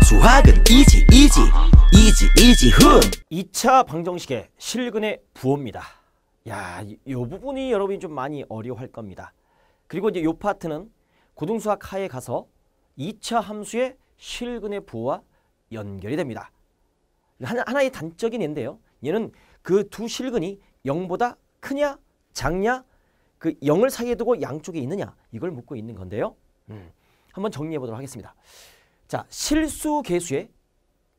수학은 이지 훈. 2차 방정식의 실근의 부호입니다. 야, 이 부분이 여러분이 좀 많이 어려워할 겁니다. 그리고 이제 이 파트는 고등수학 하에 가서 2차 함수의 실근의 부호와 연결이 됩니다. 하나의 단적인 예인데요. 얘는 그 두 실근이 0보다 크냐 작냐, 그 0을 사이에 두고 양쪽에 있느냐, 이걸 묻고 있는 건데요. 한번 정리해 보도록 하겠습니다. 자, 실수계수의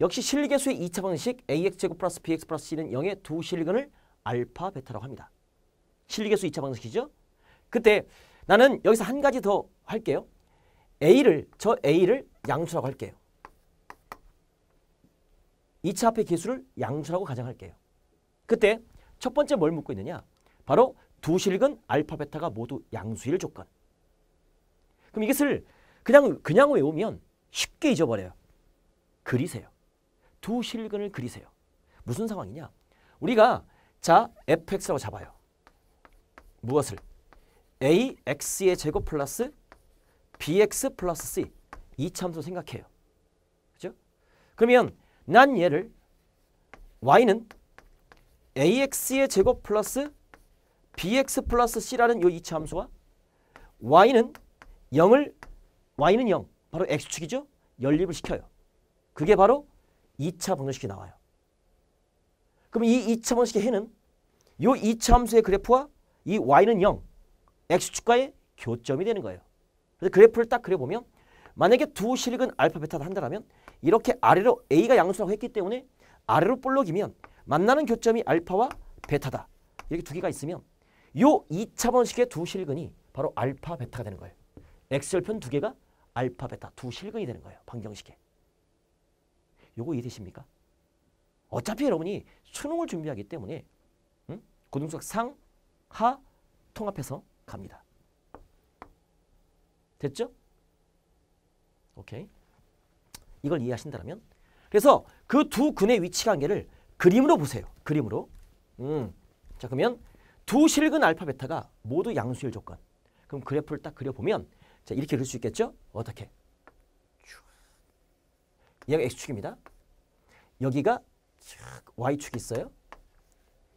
역시 실계수의 2차 방정식 ax제곱 플러스 bx 플러스 c는 0의 두 실근을 알파, 베타라고 합니다. 실계수 2차 방정식이죠. 그때 나는 여기서 한 가지 더 할게요. 저 A를 양수라고 할게요. 2차 합의 계수를 양수라고 가정할게요. 그때 첫 번째 뭘 묻고 있느냐? 바로 두 실근 알파, 베타가 모두 양수일 조건. 그럼 이것을 그냥 외우면 쉽게 잊어버려요. 그리세요. 두 실근을 그리세요. 무슨 상황이냐? 우리가 자 fx라고 잡아요. 무엇을? ax의 제곱 플러스 bx 플러스 c, 이 참수 생각해요. 그죠? 그러면 난 얘를 y는 ax의 제곱 플러스 bx 플러스 c라는 이 이차 함수와 y는 0, 바로 x축이죠? 연립을 시켜요. 그게 바로 2차 방정식이 나와요. 그럼 이 2차 방정식의 해는 이 2차 함수의 그래프와 이 y는 0, x축과의 교점이 되는 거예요. 그래서 그래프를 딱 그려보면 만약에 두 실근 알파, 베타를 한다면 이렇게 아래로 a가 양수라고 했기 때문에 아래로 볼록이면 만나는 교점이 알파와 베타다. 이렇게 두 개가 있으면 이 2차 방정식의 두 실근이 바로 알파, 베타가 되는 거예요. x절편 두 개가 알파, 베타 두 실근이 되는 거예요. 방정식에. 요거 이해되십니까? 어차피 여러분이 수능을 준비하기 때문에 고등수학 상, 하 통합해서 갑니다. 됐죠? 오케이. 이걸 이해하신다면 그래서 그 두 근의 위치 관계를 그림으로 보세요. 그림으로. 자, 그러면 두 실근 알파, 베타가 모두 양수일 조건. 그럼 그래프를 딱 그려보면 자, 이렇게 그릴 수 있겠죠? 어떻게? 얘가 x축입니다. 여기가 y축이 있어요.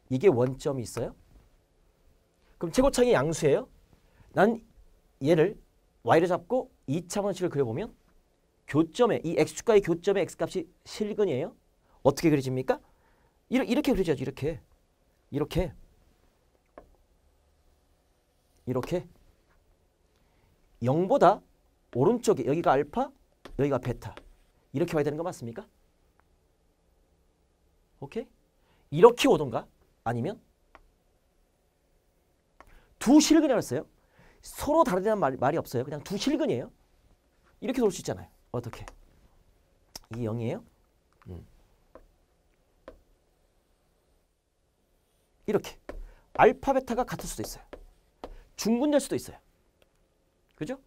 이게 원점이 있어요. 그럼 최고창이 양수예요. 난 얘를 y를 잡고 2차 방정식을 그려보면 교점에 이 x축과의 교점의 x값이 실근이에요. 어떻게 그려집니까? 이렇게 그려져야죠. 이렇게 0보다 오른쪽에 여기가 알파, 여기가 베타, 이렇게 와야 되는 거 맞습니까? 오케이? 이렇게 오던가 아니면 두 실근이라고 했어요. 서로 다르다는 말이 없어요. 그냥 두 실근이에요. 이렇게 돌 수 있잖아요. 어떻게? 이게 0이에요? 이렇게 알파, 베타가 같을 수도 있어요. 중근될 수도 있어요. 그죠?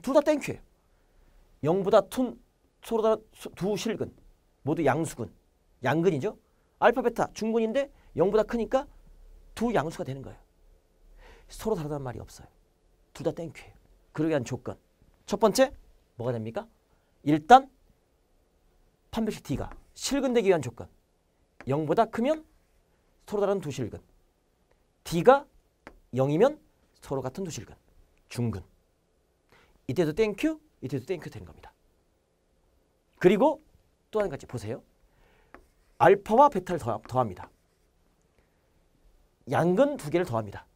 둘 다 땡큐예요. 0보다 서로 두 실근 모두 양수근, 양근이죠. 알파, 베타 중근인데 0보다 크니까 두 양수가 되는 거예요. 서로 다르다는 말이 없어요. 둘 다 땡큐예요. 그러기 위한 조건. 첫 번째 뭐가 됩니까? 일단 판별식 D가 실근되기 위한 조건. 0보다 크면 서로 다른 두 실근. D가 0이면 서로 같은 두 실근. 중근. 이때도 땡큐, 이때도 땡큐 되는 겁니다. 그리고 또 한 가지 보세요. 알파와 베타를 더합니다. 양근 두 개를 더합니다.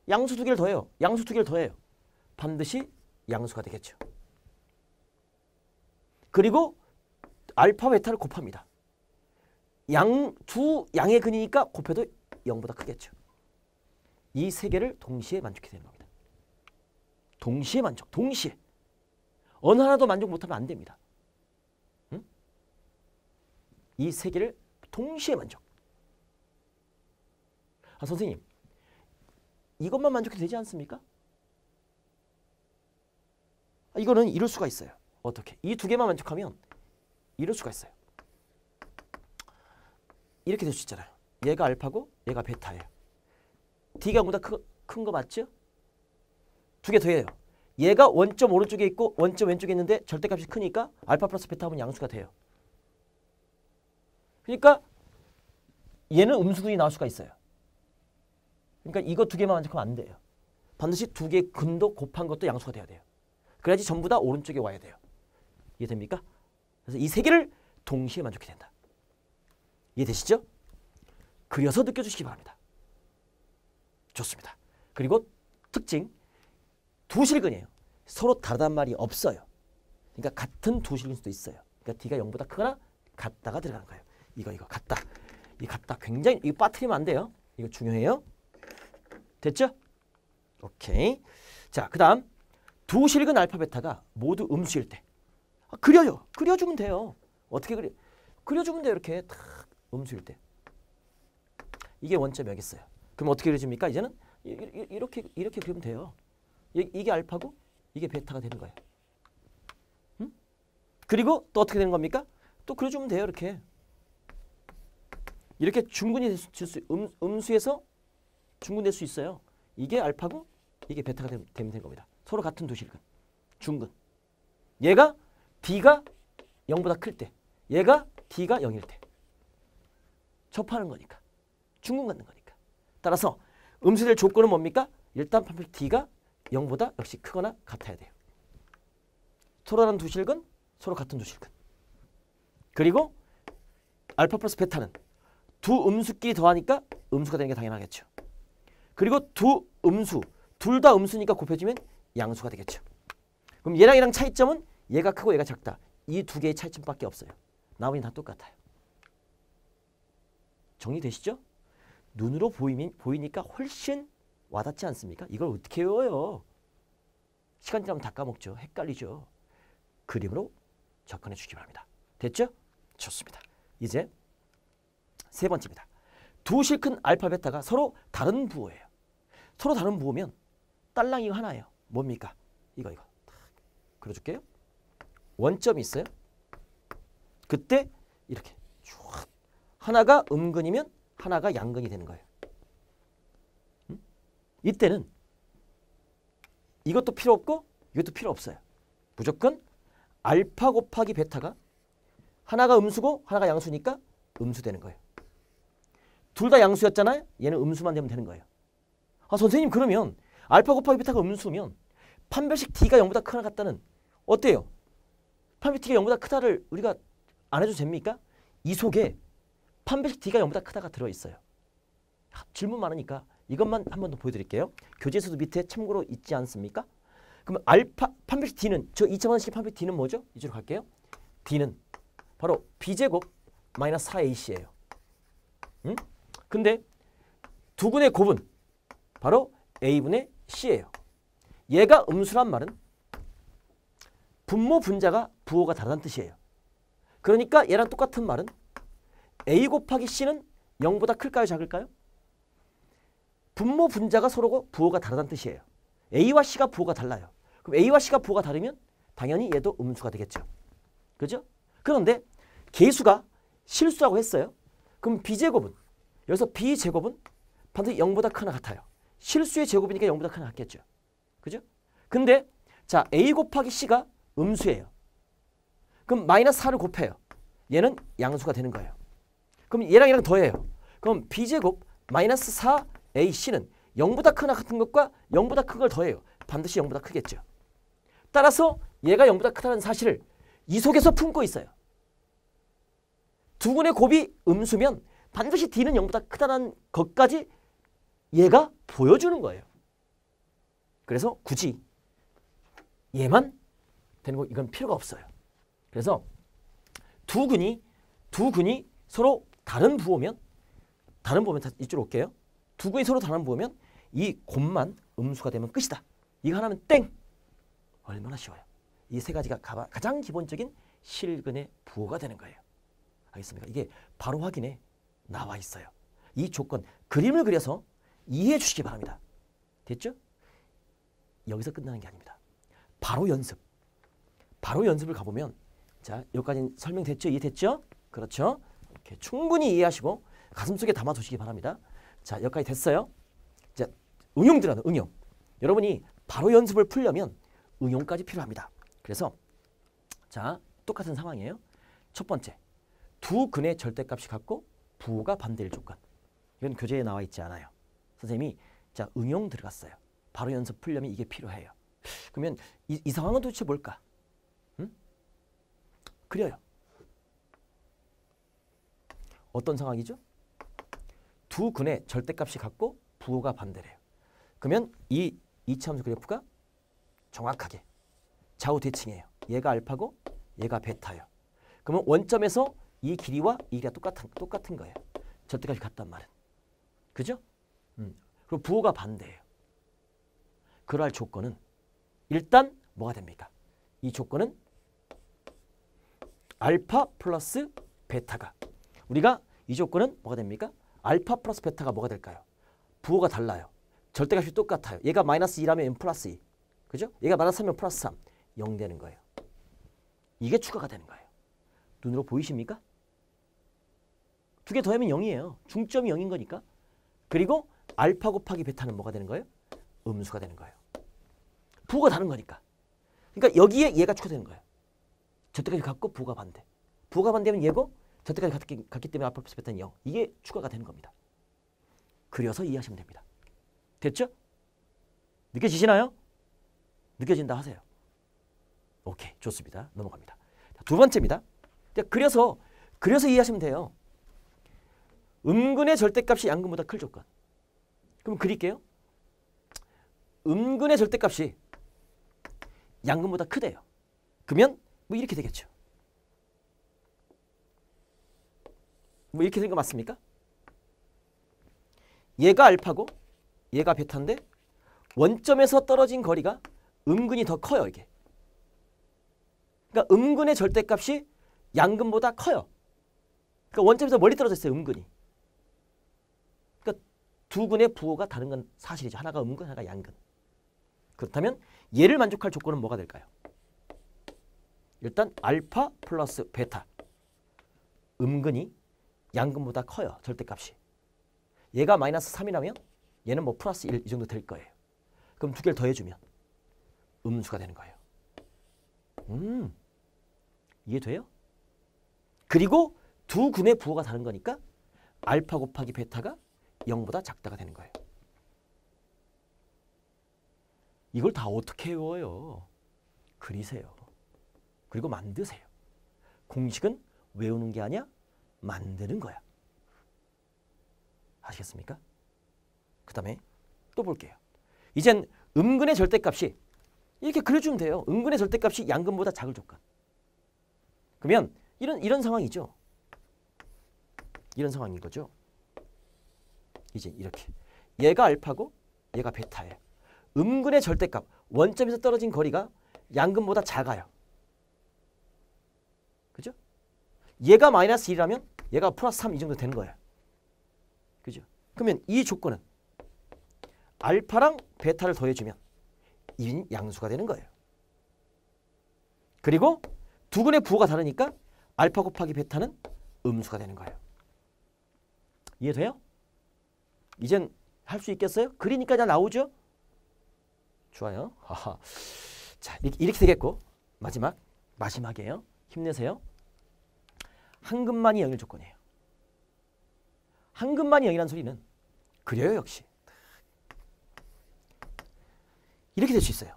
양수 두 개를 더해요. 양수 두 개를 더해요. 반드시 양수가 되겠죠. 그리고 알파, 베타를 곱합니다. 두 양의 근이니까 곱해도 0보다 크겠죠. 이 세 개를 동시에 만족해야 되는 겁니다. 동시에 만족, 동시에. 어느 하나도 만족 못하면 안 됩니다. 이 세 개를 동시에 만족. 아, 선생님, 이것만 만족해도 되지 않습니까? 이거는 이룰 수가 있어요. 어떻게? 이 두 개만 만족하면 이룰 수가 있어요. 이렇게 될 수 있잖아요. 얘가 알파고 얘가 베타예요. D가 보다 큰 거 맞죠? 두 개 더해요. 얘가 원점 오른쪽에 있고 원점 왼쪽에 있는데 절대값이 크니까 알파 플러스 베타 하면 양수가 돼요. 그러니까 얘는 음수근이 나올 수가 있어요. 그러니까 이거 두 개만 만족하면 안 돼요. 반드시 두 개의 근도 곱한 것도 양수가 돼야 돼요. 그래야지 전부 다 오른쪽에 와야 돼요. 이해됩니까? 그래서 이 세 개를 동시에 만족해야 된다. 이해되시죠? 그려서 느껴주시기 바랍니다. 좋습니다. 그리고 특징, 두 실근이에요. 서로 다르단 말이 없어요. 그러니까 같은 두 실근일 수도 있어요. 그러니까 D가 0보다 크거나 같다가 들어가는 거예요. 이거 같다. 이 같다 굉장히 이거 빠뜨리면 안 돼요. 이거 중요해요. 됐죠? 오케이. 자, 그다음 두 실근 알파 베타가 모두 음수일 때 그려요. 그려주면 돼요. 어떻게 그려? 그려주면 돼요. 이렇게 탁 음수일 때. 이게 원점이 여기 있어요. 그럼 어떻게 그려집니까? 이제는 이렇게 그리면 돼요. 이게 알파고 이게 베타가 되는 거예요. 응? 그리고 또 어떻게 되는 겁니까? 또 그려주면 돼요. 이렇게 중근이 될 수, 음수에서 중근 될 수 있어요. 이게 알파고 이게 베타가 되면 되는 겁니다. 서로 같은 두 실근. 중근. 얘가 D가 0보다 클 때, 얘가 D가 0일 때. 접하는 거니까. 중근 갖는 거니까. 따라서 음수될 조건은 뭡니까? 일단 판별 D가 0보다 역시 크거나 같아야 돼요. 서로 다른 두 실근, 서로 같은 두 실근. 그리고 알파 플러스 베타는 두 음수끼리 더하니까 음수가 되는 게 당연하겠죠. 그리고 두 음수, 둘 다 음수니까 곱해지면 양수가 되겠죠. 그럼 얘랑 차이점은 얘가 크고 얘가 작다. 이 두 개의 차이점밖에 없어요. 나머지는 다 똑같아요. 정리되시죠? 눈으로 보이니까 훨씬 와닿지 않습니까? 이걸 어떻게 외워요? 시간 지나면 다 까먹죠. 헷갈리죠. 그림으로 접근해 주시기 바랍니다. 됐죠? 좋습니다. 이제 세 번째입니다. 두 실큰 알파 베타가 서로 다른 부호예요. 서로 다른 부호면 딸랑이가 하나예요. 뭡니까? 이거 그려줄게요. 원점이 있어요. 그때 이렇게 쭉 하나가 음근이면 하나가 양근이 되는 거예요. 이때는 이것도 필요 없고 이것도 필요 없어요. 무조건 알파 곱하기 베타가 하나가 음수고 하나가 양수니까 음수되는 거예요. 둘 다 양수였잖아요. 얘는 음수만 되면 되는 거예요. 아, 선생님 그러면 알파 곱하기 베타가 음수면 판별식 D가 0보다 크거나 같다는 어때요? 판별식 D가 0보다 크다를 우리가 안 해도 됩니까? 이 속에 판별식 D가 0보다 크다가 들어있어요. 질문 많으니까 이것만 한 번 더 보여드릴게요. 교재에서도 밑에 참고로 있지 않습니까? 그러면 판별식 D는 저 2차원식 판별식 D는 뭐죠? 이쪽으로 갈게요. D는 바로 B제곱 마이너스 4AC예요. 응? 근데 두근의 곱은 바로 A분의 C예요. 얘가 음수란 말은 분모 분자가 부호가 다르다는 뜻이에요. 그러니까 얘랑 똑같은 말은 A 곱하기 C는 0보다 클까요? 작을까요? 분모 분자가 서로 부호가 다르다는 뜻이에요. A와 C가 부호가 달라요. 그럼 A와 C가 부호가 다르면 당연히 얘도 음수가 되겠죠. 그죠? 그런데 계수가 실수라고 했어요. 그럼 B제곱은 여기서 B제곱은 반드시 0보다 크나 같아요. 실수의 제곱이니까 0보다 크나 같겠죠. 그죠? 근데 자 A 곱하기 C가 음수예요. 그럼 마이너스 4를 곱해요. 얘는 양수가 되는 거예요. 그럼 얘랑 더해요. 그럼 B제곱 마이너스 4AC는 0보다 크나 같은 것과 0보다 큰 걸 더해요. 반드시 0보다 크겠죠. 따라서 얘가 0보다 크다는 사실을 이 속에서 품고 있어요. 두근의 곱이 음수면 반드시 D는 0보다 크다는 것까지 얘가 보여주는 거예요. 그래서 굳이 얘만 되는 거 이건 필요가 없어요. 그래서 두 근이 서로 다른 부호면 이쪽으로 올게요. 두 근이 서로 다른 부호면 이 곱만 음수가 되면 끝이다. 이거 하나면 땡! 얼마나 쉬워요. 이 세 가지가 가장 기본적인 실근의 부호가 되는 거예요. 알겠습니까? 이게 바로 확인에 나와 있어요. 이 조건 그림을 그려서 이해해 주시기 바랍니다. 됐죠? 여기서 끝나는 게 아닙니다. 바로 연습을 가보면 자 여기까지 설명됐죠? 이해됐죠? 그렇죠? 이렇게 충분히 이해하시고 가슴속에 담아두시기 바랍니다. 자 여기까지 됐어요. 자 응용 들어가는 응용. 여러분이 바로 연습을 풀려면 응용까지 필요합니다. 그래서 자, 똑같은 상황이에요. 첫 번째, 두 근의 절대값이 같고 부호가 반대일 조건. 이건 교재에 나와 있지 않아요. 선생님이 자, 응용 들어갔어요. 바로 연습 풀려면 이게 필요해요. 그러면 이 상황은 도대체 뭘까? 응? 그려요. 어떤 상황이죠? 두 근의 절대값이 같고 부호가 반대래요. 그러면 이 이차함수 그래프가 정확하게 좌우 대칭이에요. 얘가 알파고 얘가 베타예요. 그러면 원점에서 이 길이와 이 길이가 똑같은 거예요. 절대값이 같단 말은. 그죠? 그리고 부호가 반대예요. 그러할 조건은 일단 뭐가 됩니까? 이 조건은 알파 플러스 베타가, 우리가 이 조건은 뭐가 됩니까? 알파 플러스 베타가 뭐가 될까요? 부호가 달라요. 절대값이 똑같아요. 얘가 마이너스 2라면 n 플러스 2. 그죠? 얘가 마이너스 3면 플러스 3. 0 되는 거예요. 이게 추가가 되는 거예요. 눈으로 보이십니까? 두 개 더하면 0이에요. 중점이 0인 거니까. 그리고 알파 곱하기 베타는 뭐가 되는 거예요? 음수가 되는 거예요. 부호가 다른 거니까. 그러니까 여기에 얘가 추가되는 거예요. 절대값이 같고 부호가 반대. 부호가 반대면 얘고 절대값이 같기 때문에 알파 플러스 베타는 0. 이게 추가가 되는 겁니다. 그려서 이해하시면 됩니다. 됐죠? 느껴지시나요? 느껴진다 하세요. 오케이, 좋습니다. 넘어갑니다. 자, 두 번째입니다. 그려서 이해하시면 돼요. 음근의 절대값이 양근보다 클 조건. 그럼 그릴게요. 음근의 절대값이 양근보다 크대요. 그러면 뭐 이렇게 되겠죠. 뭐 이렇게 된 거 맞습니까? 얘가 알파고 얘가 베타인데 원점에서 떨어진 거리가 음근이 더 커요. 이게. 그러니까 음근의 절대값이 양근보다 커요. 그러니까 원점에서 멀리 떨어져 있어요. 음근이. 그러니까 두 근의 부호가 다른 건 사실이죠. 하나가 음근, 하나가 양근. 그렇다면 얘를 만족할 조건은 뭐가 될까요? 일단 알파 플러스 베타. 음근이 양근보다 커요. 절대값이. 얘가 마이너스 3이라면 얘는 뭐 플러스 1 이 정도 될 거예요. 그럼 두 개를 더해주면 음수가 되는 거예요. 이해돼요? 그리고 두 근의 부호가 다른 거니까 알파 곱하기 베타가 0보다 작다가 되는 거예요. 이걸 다 어떻게 외워요? 그리세요. 그리고 만드세요. 공식은 외우는 게 아니야, 만드는 거야. 아시겠습니까? 그 다음에 또 볼게요. 이젠 음근의 절대값이 이렇게 그려주면 돼요. 음근의 절대값이 양근보다 작을 조건. 그러면 이런 상황이죠. 이런 상황인 거죠. 이제 이렇게. 얘가 알파고 얘가 베타예요. 음근의 절대값, 원점에서 떨어진 거리가 양근보다 작아요. 그죠? 얘가 마이너스 1이라면 얘가 플러스 3 이 정도 되는 거예요. 그죠? 그러면 이 조건은 알파랑 베타를 더해주면 이 양수가 되는 거예요. 그리고 두 근의 부호가 다르니까 알파 곱하기 베타는 음수가 되는 거예요. 이해돼요? 이젠 할 수 있겠어요? 그리니까 다 나오죠? 좋아요. 하하. 자, 이렇게 되겠고 마지막이에요. 힘내세요. 한 근만이 0일 조건이에요. 한 근만이 0이라는 소리는 그래요, 역시. 이렇게 될 수 있어요.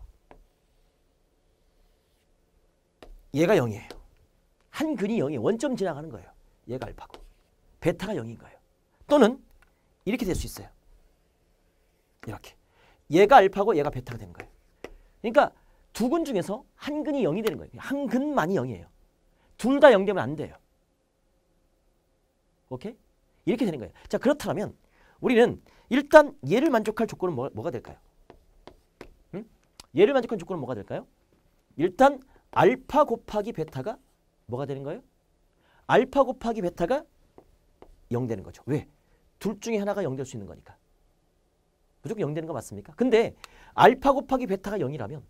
얘가 0이에요. 한 근이 0이에요. 원점 지나가는 거예요. 얘가 알파고. 베타가 0인 거예요. 또는 이렇게 될 수 있어요. 이렇게. 얘가 알파고 얘가 베타가 되는 거예요. 그러니까 두 근 중에서 한 근이 0이 되는 거예요. 한 근만이 0이에요. 둘 다 0 되면 안 돼요. 오케이? 이렇게 되는 거예요. 자, 그렇다면 우리는 일단 얘를 만족할 조건은 뭐가 될까요? 응? 얘를 만족할 조건은 뭐가 될까요? 일단 알파 곱하기 베타가 뭐가 되는 거예요? 알파 곱하기 베타가 0 되는 거죠. 왜? 둘 중에 하나가 0 될 수 있는 거니까. 무조건 0 되는 거 맞습니까? 근데 알파 곱하기 베타가 0이라면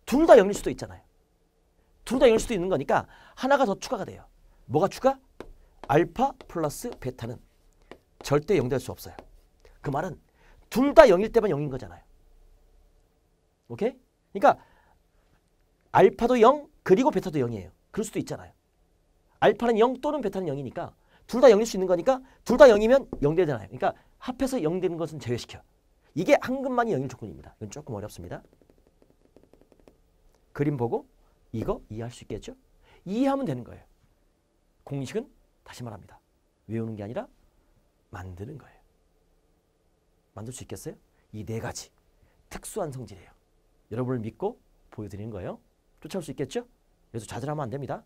둘 다 0일 수도 있잖아요. 둘 다 0일 수도 있는 거니까 하나가 더 추가가 돼요. 뭐가 추가? 알파 플러스 베타는 절대 0 될 수 없어요. 그 말은 둘 다 0일 때만 0인 거잖아요. 오케이? 그러니까 알파도 0 그리고 베타도 0이에요. 그럴 수도 있잖아요. 알파는 0 또는 베타는 0이니까 둘 다 0일 수 있는 거니까 둘 다 0이면 0 되잖아요. 그러니까 합해서 0 되는 것은 제외시켜. 이게 한근만이 0일 조건입니다. 이건 조금 어렵습니다. 그림 보고 이거 이해할 수 있겠죠? 이해하면 되는 거예요. 공식은 다시 말합니다. 외우는 게 아니라 만드는 거예요. 만들 수 있겠어요? 이 네 가지 특수한 성질이에요. 여러분을 믿고 보여드리는 거예요. 쫓아올 수 있겠죠? 그래서 좌절하면 안 됩니다.